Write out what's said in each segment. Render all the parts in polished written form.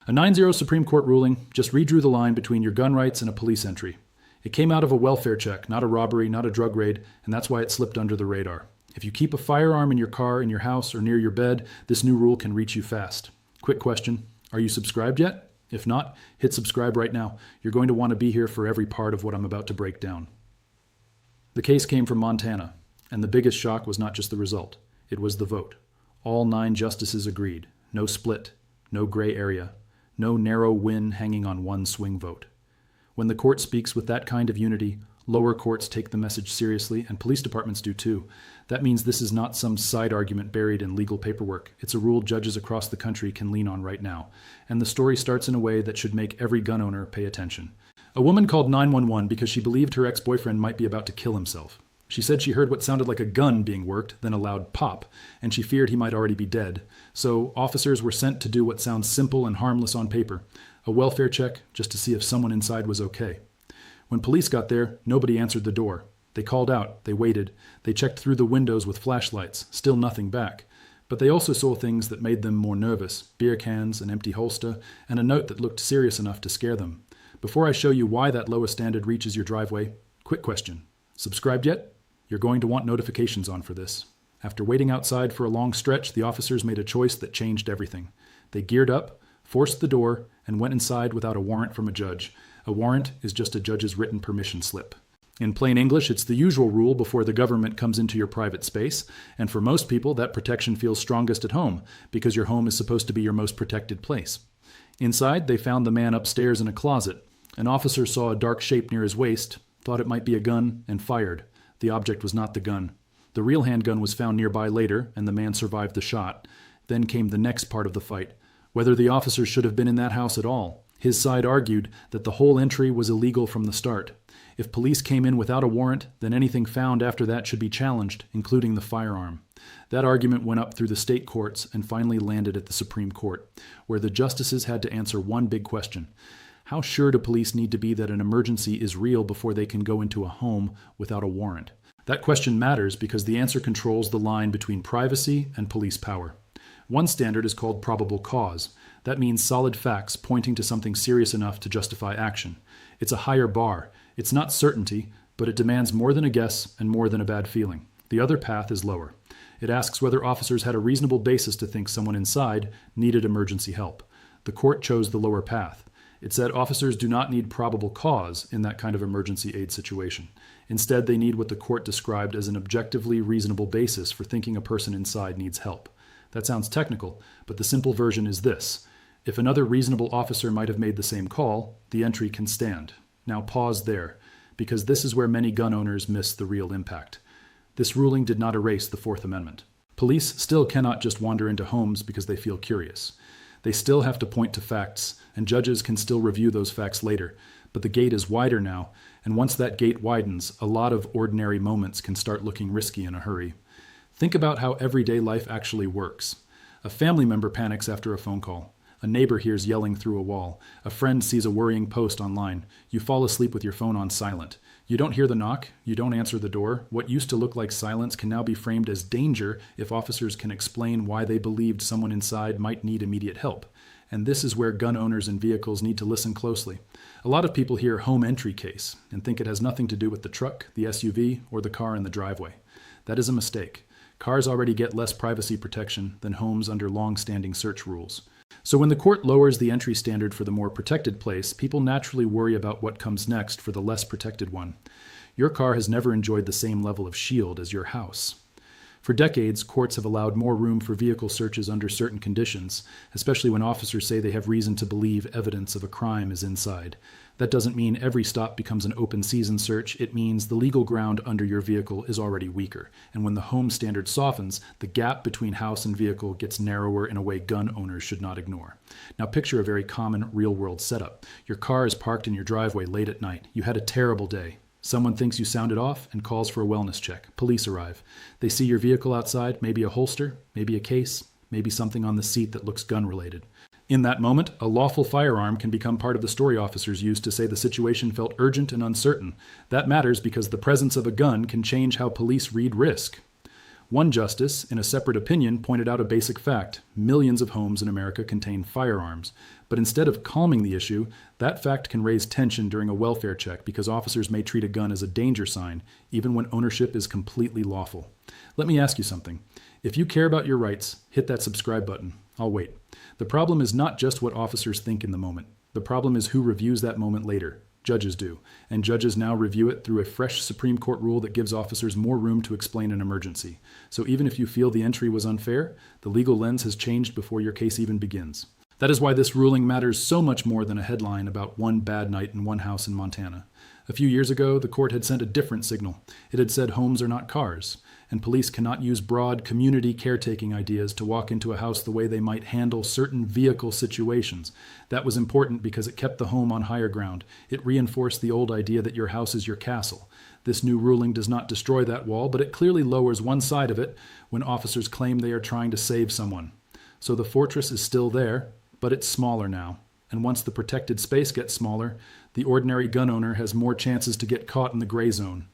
A 9-0 Supreme Court ruling just redrew the line between your gun rights and a police entry. It came out of a welfare check, not a robbery, not a drug raid, and that's why it slipped under the radar. If you keep a firearm in your car, in your house, or near your bed, this new rule can reach you fast. Quick question, are you subscribed yet? If not, hit subscribe right now. You're going to want to be here for every part of what I'm about to break down. The case came from Montana, and the biggest shock was not just the result. It was the vote. All 9 justices agreed. No split, no gray area, no narrow win hanging on one swing vote. When the court speaks with that kind of unity, lower courts take the message seriously, and police departments do too. That means this is not some side argument buried in legal paperwork. It's a rule judges across the country can lean on right now. And the story starts in a way that should make every gun owner pay attention. A woman called 911 because she believed her ex-boyfriend might be about to kill himself. She said she heard what sounded like a gun being worked, then a loud pop, and she feared he might already be dead. So officers were sent to do what sounds simple and harmless on paper, a welfare check just to see if someone inside was okay. When police got there, nobody answered the door. They called out, they waited, they checked through the windows with flashlights, still nothing back. But they also saw things that made them more nervous, beer cans, an empty holster, and a note that looked serious enough to scare them. Before I show you why that lowest standard reaches your driveway, quick question. Subscribed yet? You're going to want notifications on for this. After waiting outside for a long stretch, the officers made a choice that changed everything. They geared up, forced the door, and went inside without a warrant from a judge. A warrant is just a judge's written permission slip. In plain English, it's the usual rule before the government comes into your private space, and for most people, that protection feels strongest at home, because your home is supposed to be your most protected place. Inside, they found the man upstairs in a closet. An officer saw a dark shape near his waist, thought it might be a gun, and fired. The object was not the gun. The real handgun was found nearby later, and the man survived the shot. Then came the next part of the fight, whether the officers should have been in that house at all. His side argued that the whole entry was illegal from the start. If police came in without a warrant, then anything found after that should be challenged, including the firearm. That argument went up through the state courts and finally landed at the Supreme Court, where the justices had to answer one big question. How sure do police need to be that an emergency is real before they can go into a home without a warrant? That question matters because the answer controls the line between privacy and police power. One standard is called probable cause. That means solid facts pointing to something serious enough to justify action. It's a higher bar. It's not certainty, but it demands more than a guess and more than a bad feeling. The other path is lower. It asks whether officers had a reasonable basis to think someone inside needed emergency help. The court chose the lower path. It said officers do not need probable cause in that kind of emergency aid situation. Instead, they need what the court described as an objectively reasonable basis for thinking a person inside needs help. That sounds technical, but the simple version is this. If another reasonable officer might have made the same call, the entry can stand. Now pause there, because this is where many gun owners miss the real impact. This ruling did not erase the Fourth Amendment. Police still cannot just wander into homes because they feel curious. They still have to point to facts, and judges can still review those facts later. But the gate is wider now, and once that gate widens, a lot of ordinary moments can start looking risky in a hurry. Think about how everyday life actually works. A family member panics after a phone call. A neighbor hears yelling through a wall. A friend sees a worrying post online. You fall asleep with your phone on silent. You don't hear the knock. You don't answer the door. What used to look like silence can now be framed as danger if officers can explain why they believed someone inside might need immediate help. And this is where gun owners and vehicles need to listen closely. A lot of people hear home entry case and think it has nothing to do with the truck, the SUV, or the car in the driveway. That is a mistake. Cars already get less privacy protection than homes under long-standing search rules. So when the court lowers the entry standard for the more protected place, people naturally worry about what comes next for the less protected one. Your car has never enjoyed the same level of shield as your house. For decades, courts have allowed more room for vehicle searches under certain conditions, especially when officers say they have reason to believe evidence of a crime is inside. That doesn't mean every stop becomes an open season search. It means the legal ground under your vehicle is already weaker. And when the home standard softens, the gap between house and vehicle gets narrower in a way gun owners should not ignore. Now picture a very common real-world setup. Your car is parked in your driveway late at night. You had a terrible day. Someone thinks you sounded off and calls for a wellness check. Police arrive. They see your vehicle outside, maybe a holster, maybe a case, maybe something on the seat that looks gun-related. In that moment, a lawful firearm can become part of the story officers use to say the situation felt urgent and uncertain. That matters because the presence of a gun can change how police read risk. One justice, in a separate opinion, pointed out a basic fact: millions of homes in America contain firearms. But instead of calming the issue, that fact can raise tension during a welfare check because officers may treat a gun as a danger sign, even when ownership is completely lawful. Let me ask you something. If you care about your rights, hit that subscribe button. I'll wait. The problem is not just what officers think in the moment. The problem is who reviews that moment later. Judges do, and judges now review it through a fresh Supreme Court rule that gives officers more room to explain an emergency. So even if you feel the entry was unfair, the legal lens has changed before your case even begins. That is why this ruling matters so much more than a headline about one bad night in one house in Montana. A few years ago, the court had sent a different signal. It had said homes are not cars, and police cannot use broad community caretaking ideas to walk into a house the way they might handle certain vehicle situations. That was important because it kept the home on higher ground. It reinforced the old idea that your house is your castle. This new ruling does not destroy that wall, but it clearly lowers one side of it when officers claim they are trying to save someone. So the fortress is still there, but it's smaller now. And once the protected space gets smaller, the ordinary gun owner has more chances to get caught in the gray zone.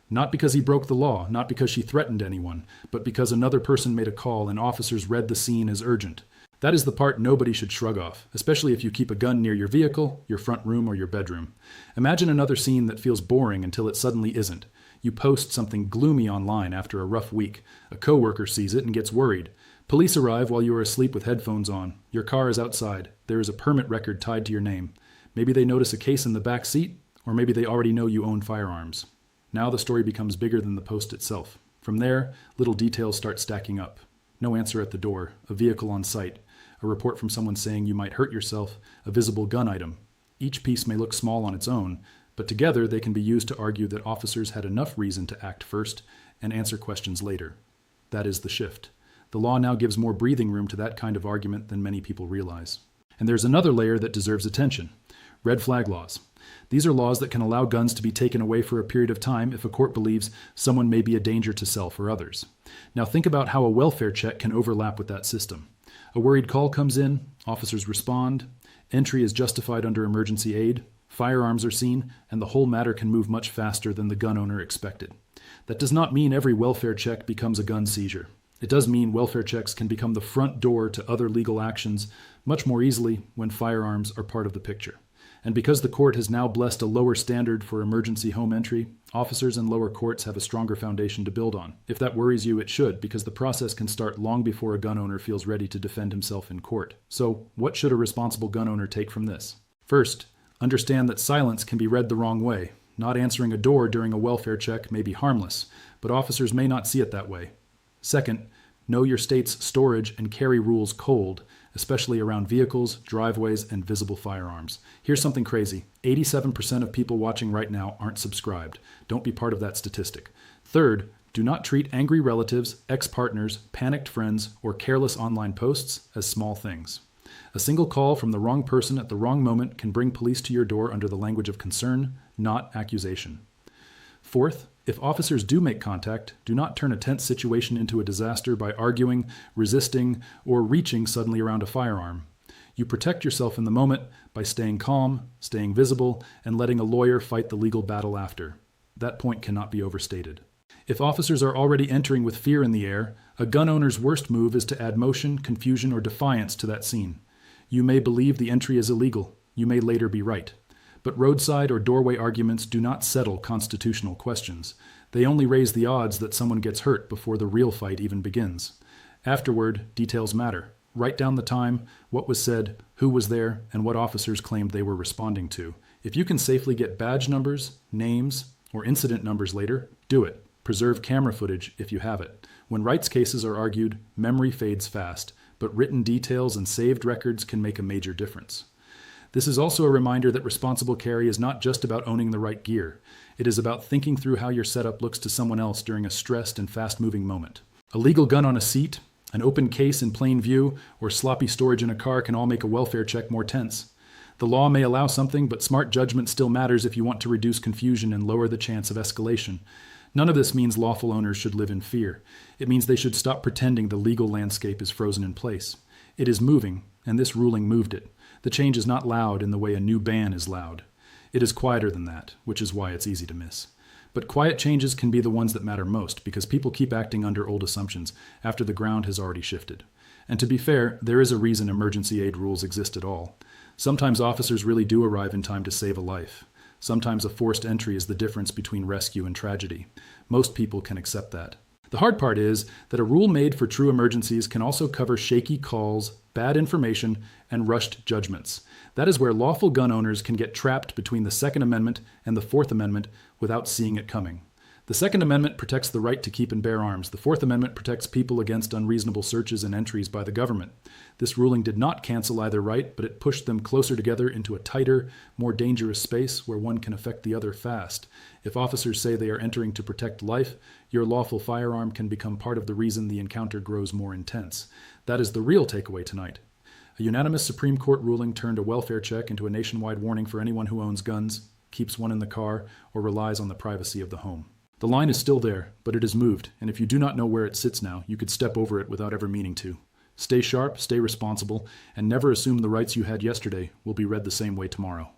Not because he broke the law, not because she threatened anyone, but because another person made a call and officers read the scene as urgent. That is the part nobody should shrug off, especially if you keep a gun near your vehicle, your front room, or your bedroom. Imagine another scene that feels boring until it suddenly isn't. You post something gloomy online after a rough week. A coworker sees it and gets worried. Police arrive while you are asleep with headphones on. Your car is outside. There is a permit record tied to your name. Maybe they notice a case in the back seat, or maybe they already know you own firearms. Now the story becomes bigger than the post itself. From there, little details start stacking up. No answer at the door, a vehicle on site, a report from someone saying you might hurt yourself, a visible gun item. Each piece may look small on its own, but together they can be used to argue that officers had enough reason to act first and answer questions later. That is the shift. The law now gives more breathing room to that kind of argument than many people realize. And there's another layer that deserves attention: red flag laws. These are laws that can allow guns to be taken away for a period of time if a court believes someone may be a danger to self or others. Now think about how a welfare check can overlap with that system. A worried call comes in, officers respond, entry is justified under emergency aid, firearms are seen, and the whole matter can move much faster than the gun owner expected. That does not mean every welfare check becomes a gun seizure. It does mean welfare checks can become the front door to other legal actions much more easily when firearms are part of the picture. And because the court has now blessed a lower standard for emergency home entry, officers in lower courts have a stronger foundation to build on. If that worries you, it should, because the process can start long before a gun owner feels ready to defend himself in court. So, what should a responsible gun owner take from this? First, understand that silence can be read the wrong way. Not answering a door during a welfare check may be harmless, but officers may not see it that way. Second, know your state's storage and carry rules cold, especially around vehicles, driveways, and visible firearms. Here's something crazy. 87% of people watching right now aren't subscribed. Don't be part of that statistic. Third, do not treat angry relatives, ex-partners, panicked friends, or careless online posts as small things. A single call from the wrong person at the wrong moment can bring police to your door under the language of concern, not accusation. Fourth, if officers do make contact, do not turn a tense situation into a disaster by arguing, resisting, or reaching suddenly around a firearm. You protect yourself in the moment by staying calm, staying visible, and letting a lawyer fight the legal battle after. That point cannot be overstated. If officers are already entering with fear in the air, a gun owner's worst move is to add motion, confusion, or defiance to that scene. You may believe the entry is illegal. You may later be right. But roadside or doorway arguments do not settle constitutional questions. They only raise the odds that someone gets hurt before the real fight even begins. Afterward, details matter. Write down the time, what was said, who was there, and what officers claimed they were responding to. If you can safely get badge numbers, names, or incident numbers later, do it. Preserve camera footage if you have it. When rights cases are argued, memory fades fast, but written details and saved records can make a major difference. This is also a reminder that responsible carry is not just about owning the right gear. It is about thinking through how your setup looks to someone else during a stressed and fast-moving moment. A legal gun on a seat, an open case in plain view, or sloppy storage in a car can all make a welfare check more tense. The law may allow something, but smart judgment still matters if you want to reduce confusion and lower the chance of escalation. None of this means lawful owners should live in fear. It means they should stop pretending the legal landscape is frozen in place. It is moving, and this ruling moved it. The change is not loud in the way a new ban is loud. It is quieter than that, which is why it's easy to miss. But quiet changes can be the ones that matter most because people keep acting under old assumptions after the ground has already shifted. And to be fair, there is a reason emergency aid rules exist at all. Sometimes officers really do arrive in time to save a life. Sometimes a forced entry is the difference between rescue and tragedy. Most people can accept that. The hard part is that a rule made for true emergencies can also cover shaky calls, bad information, and rushed judgments. That is where lawful gun owners can get trapped between the Second Amendment and the Fourth Amendment without seeing it coming. The Second Amendment protects the right to keep and bear arms. The Fourth Amendment protects people against unreasonable searches and entries by the government. This ruling did not cancel either right, but it pushed them closer together into a tighter, more dangerous space where one can affect the other fast. If officers say they are entering to protect life, your lawful firearm can become part of the reason the encounter grows more intense. That is the real takeaway tonight. A unanimous Supreme Court ruling turned a welfare check into a nationwide warning for anyone who owns guns, keeps one in the car, or relies on the privacy of the home. The line is still there, but it has moved, and if you do not know where it sits now, you could step over it without ever meaning to. Stay sharp, stay responsible, and never assume the rights you had yesterday will be read the same way tomorrow.